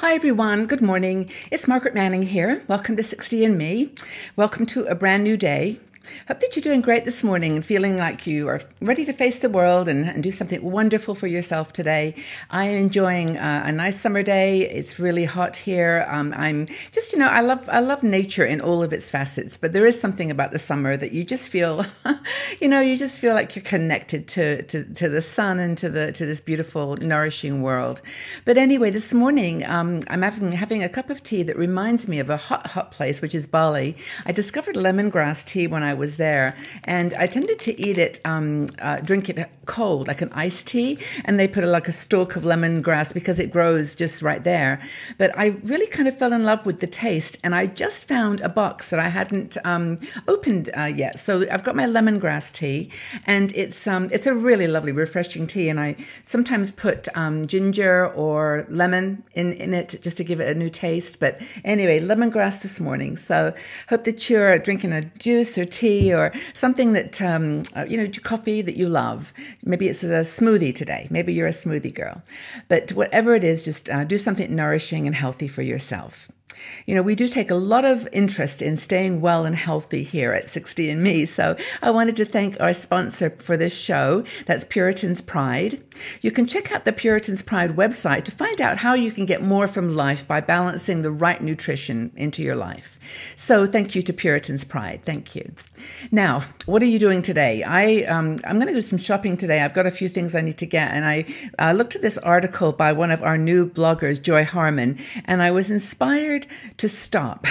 Hi everyone, good morning. It's Margaret Manning here. Welcome to 60 and Me. Welcome to a brand new day. Hope that you're doing great this morning and feeling like you are ready to face the world and do something wonderful for yourself today. I am enjoying a nice summer day. It's really hot here. I'm just, I love nature in all of its facets, but there is something about the summer that you just feel, you just feel like you're connected to the sun and to this beautiful, nourishing world. But anyway, this morning I'm having a cup of tea that reminds me of a hot place, which is Bali. I discovered lemongrass tea when I was there, and I tended to eat it, drink it cold, like an iced tea, and they put like a stalk of lemongrass because it grows just right there. But I really kind of fell in love with the taste, and I just found a box that I hadn't opened yet. So I've got my lemongrass tea, and it's a really lovely, refreshing tea, and I sometimes put ginger or lemon in it just to give it a new taste. But anyway, lemongrass this morning. So hope that you're drinking a juice or tea or something that, coffee that you love. Maybe it's a smoothie today. Maybe you're a smoothie girl. But whatever it is, just do something nourishing and healthy for yourself. We do take a lot of interest in staying well and healthy here at 60 and Me. So I wanted to thank our sponsor for this show. That's Puritan's Pride. You can check out the Puritan's Pride website to find out how you can get more from life by balancing the right nutrition into your life. So thank you to Puritan's Pride. Thank you. Now, what are you doing today? I'm going to do some shopping today. I've got a few things I need to get. And I looked at this article by one of our new bloggers, Joy Harmon, and I was inspired to stop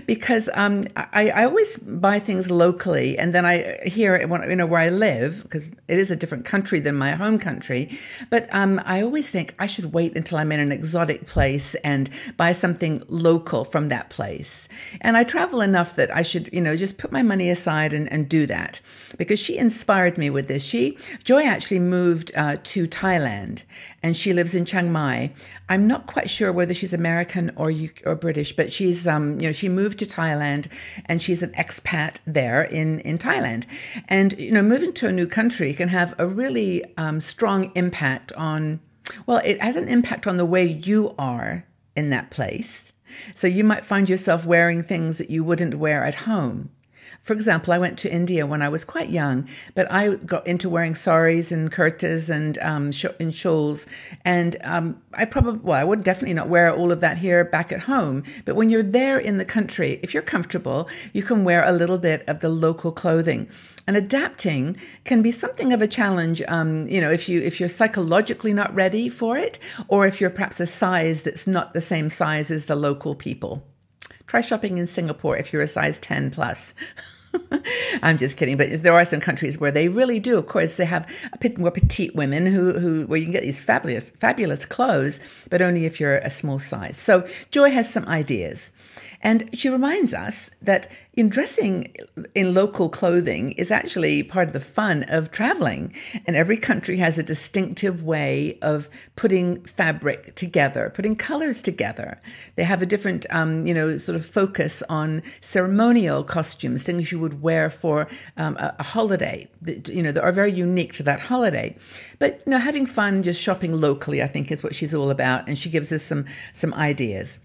because I always buy things locally, and then I hear where I live, because it is a different country than my home country. But I always think I should wait until I'm in an exotic place and buy something local from that place. And I travel enough that I should, just put my money aside and do that, because she inspired me with this. Joy actually moved to Thailand, and she lives in Chiang Mai. I'm not quite sure whether she's American or British, but she's she moved to Thailand, and she's an expat there in Thailand. And moving to a new country can have a really strong impact on, it has an impact on the way you are in that place. So you might find yourself wearing things that you wouldn't wear at home. For example, I went to India when I was quite young, but I got into wearing saris and kurtas and shawls. And I would definitely not wear all of that here back at home. But when you're there in the country, if you're comfortable, you can wear a little bit of the local clothing. And adapting can be something of a challenge, if you're psychologically not ready for it, or if you're perhaps a size that's not the same size as the local people. Try shopping in Singapore if you're a size 10 plus. I'm just kidding, but there are some countries where they really do. Of course, they have a bit more petite women where you can get these fabulous clothes, but only if you're a small size. So Joy has some ideas. And she reminds us that dressing in local clothing is actually part of the fun of traveling. And every country has a distinctive way of putting fabric together, putting colors together. They have a different, sort of focus on ceremonial costumes, things you would wear for a holiday, that are very unique to that holiday. But, having fun just shopping locally, I think, is what she's all about. And she gives us some ideas.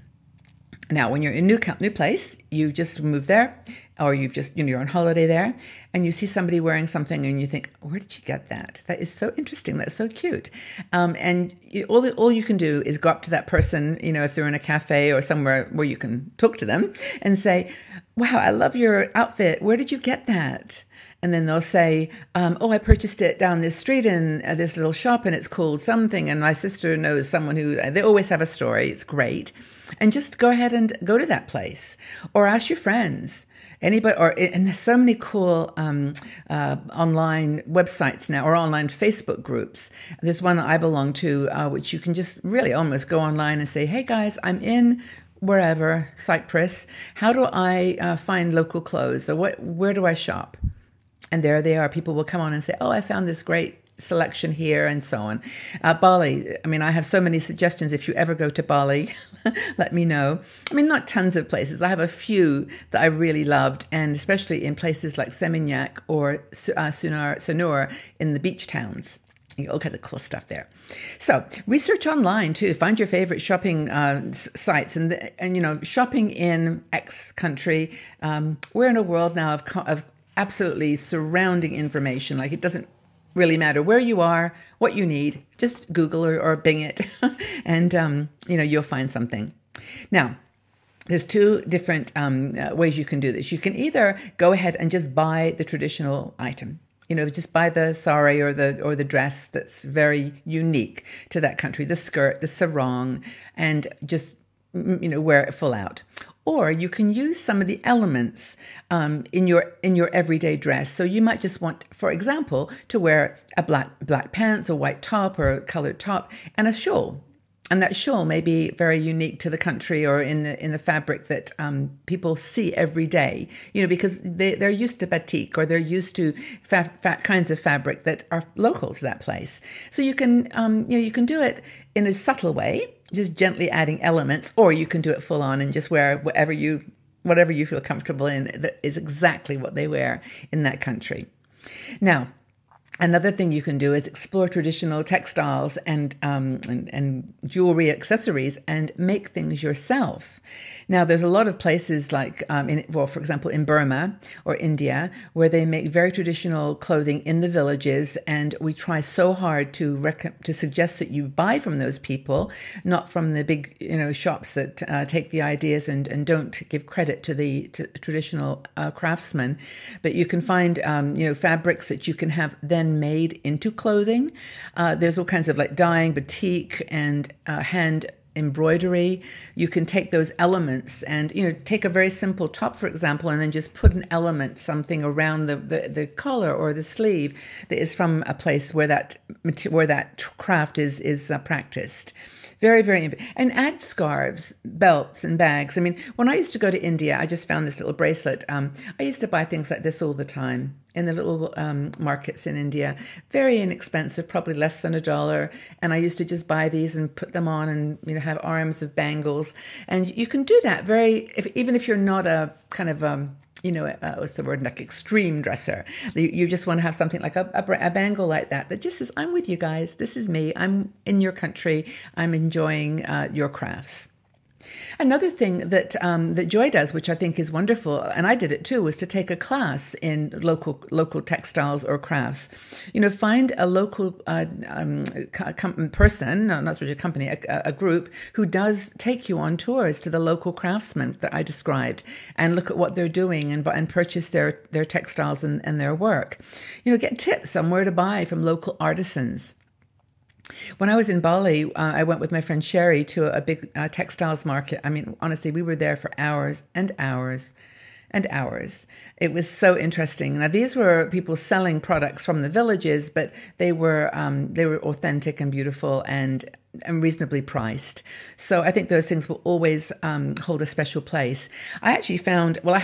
Now, when you're in a new place, you just move there, or you've just, you're on holiday there, and you see somebody wearing something and you think, where did you get that? That is so interesting. That's so cute. All you can do is go up to that person, if they're in a cafe or somewhere where you can talk to them and say, wow, I love your outfit. Where did you get that? And then they'll say, I purchased it down this street in this little shop, and it's called something. And my sister knows someone they always have a story. It's great. And just go ahead and go to that place, or ask your friends, anybody, and there's so many cool online websites now, or online Facebook groups. There's one that I belong to, which you can just really almost go online and say, hey guys, I'm in wherever, Cyprus. How do I find local clothes, or where do I shop? And there they are. People will come on and say, I found this great selection here, and so on. Bali, I have so many suggestions. If you ever go to Bali, let me know. Not tons of places. I have a few that I really loved, and especially in places like Seminyak or Sanur in the beach towns. You get all kinds of cool stuff there. So research online too. Find your favorite shopping sites, and shopping in X country. We're in a world now of absolutely surrounding information. Like, it doesn't really matter where you are, what you need. Just Google or Bing it, and you'll find something. Now, there's two different ways you can do this. You can either go ahead and just buy the traditional item. Just buy the sari or the dress that's very unique to that country, the skirt, the sarong, and just wear it full out. Or you can use some of the elements in your everyday dress. So you might just want, for example, to wear a black pants, a white top, or a colored top, and a shawl. And that shawl may be very unique to the country or in the fabric that people see every day, because they're used to batik, or they're used to fat kinds of fabric that are local to that place. So you can you can do it in a subtle way, just gently adding elements, or you can do it full on and just wear whatever you feel comfortable in. That is exactly what they wear in that country. Now, another thing you can do is explore traditional textiles and jewelry accessories and make things yourself. Now, there's a lot of places like, for example, in Burma or India, where they make very traditional clothing in the villages, and we try so hard to suggest that you buy from those people, not from the big shops that take the ideas and don't give credit to the traditional craftsmen. But you can find fabrics that you can have then made into clothing. There's all kinds of like dyeing, batik, and hand embroidery. You can take those elements and take a very simple top, for example, and then just put an element, something around the collar or the sleeve that is from a place where that craft is practiced. Very, very, and add scarves, belts, and bags. I mean, when I used to go to India, I just found this little bracelet. I used to buy things like this all the time in the little markets in India. Very inexpensive, probably less than $1. And I used to just buy these and put them on and have arms of bangles. And you can do that even if you're not a kind of what's the word, like extreme dresser. You just want to have something like a bangle like that just says, I'm with you guys. This is me. I'm in your country. I'm enjoying your crafts. Another thing that Joy does, which I think is wonderful, and I did it too, was to take a class in local textiles or crafts. Find a local person, no, not such a company, a group who does take you on tours to the local craftsmen that I described, and look at what they're doing and purchase their textiles and their work. Get tips on where to buy from local artisans. When I was in Bali, I went with my friend Sherry to a big textiles market. I mean, honestly, we were there for hours and hours and hours. It was so interesting. Now, these were people selling products from the villages, but they were authentic and beautiful and reasonably priced. So I think those things will always hold a special place. I actually found, I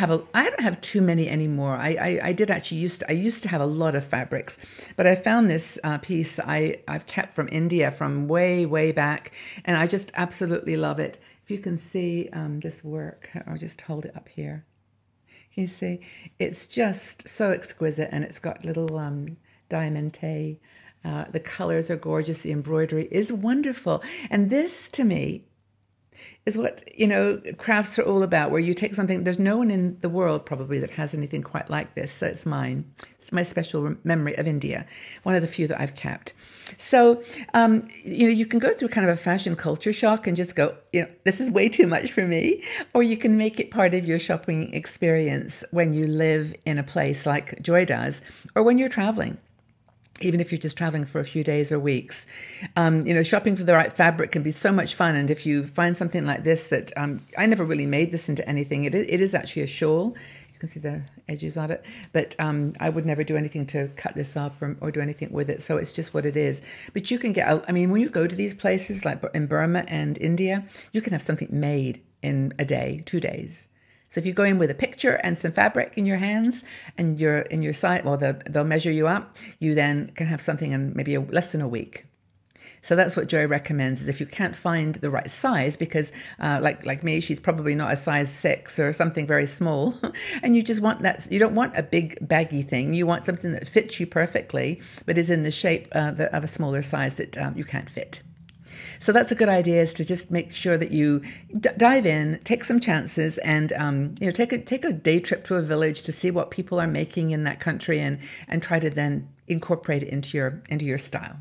don't have too many anymore. I used to have a lot of fabrics, but I found this piece I've kept from India from way, way back, and I just absolutely love it. If you can see this work, I'll just hold it up here. Can you see? It's just so exquisite, and it's got little diamante. The colors are gorgeous. The embroidery is wonderful. And this, to me, is what, crafts are all about, where you take something, there's no one in the world probably that has anything quite like this. So it's mine. It's my special memory of India, one of the few that I've kept. So, you can go through kind of a fashion culture shock and just go, this is way too much for me. Or you can make it part of your shopping experience when you live in a place like Joy does, or when you're traveling. Even if you're just traveling for a few days or weeks. Shopping for the right fabric can be so much fun. And if you find something like this that, I never really made this into anything. It is actually a shawl. You can see the edges on it. But I would never do anything to cut this up or do anything with it. So it's just what it is. But you can when you go to these places like in Burma and India, you can have something made in a day, 2 days. So if you go in with a picture and some fabric in your hands and you're in your site, they'll measure you up. You then can have something in maybe less than a week. So that's what Joy recommends, is if you can't find the right size, because like me, she's probably not a size 6 or something very small, and you just want that, you don't want a big baggy thing. You want something that fits you perfectly, but is in the shape of a smaller size that you can't fit. So that's a good idea, is to just make sure that you dive in, take some chances, and take a day trip to a village to see what people are making in that country, and try to then incorporate it into your style.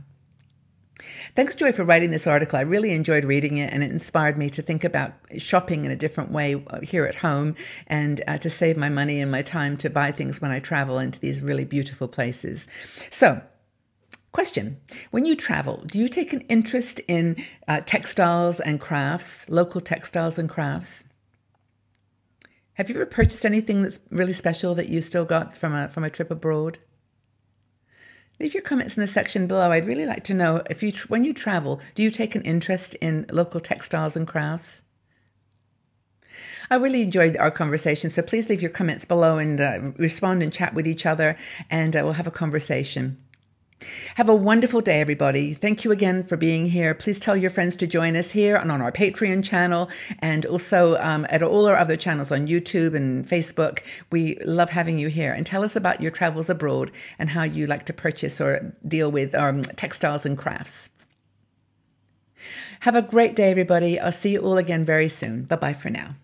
Thanks, Joy, for writing this article. I really enjoyed reading it, and it inspired me to think about shopping in a different way here at home, and to save my money and my time to buy things when I travel into these really beautiful places. So, question: when you travel, do you take an interest in textiles and crafts, local textiles and crafts? Have you ever purchased anything that's really special that you still got from a trip abroad? Leave your comments in the section below. I'd really like to know, if when you travel, do you take an interest in local textiles and crafts? I really enjoyed our conversation, so please leave your comments below and respond and chat with each other, and we'll have a conversation. Have a wonderful day, everybody. Thank you again for being here. Please tell your friends to join us here and on our Patreon channel, and also at all our other channels on YouTube and Facebook. We love having you here. And tell us about your travels abroad and how you like to purchase or deal with textiles and crafts. Have a great day, everybody. I'll see you all again very soon. Bye-bye for now.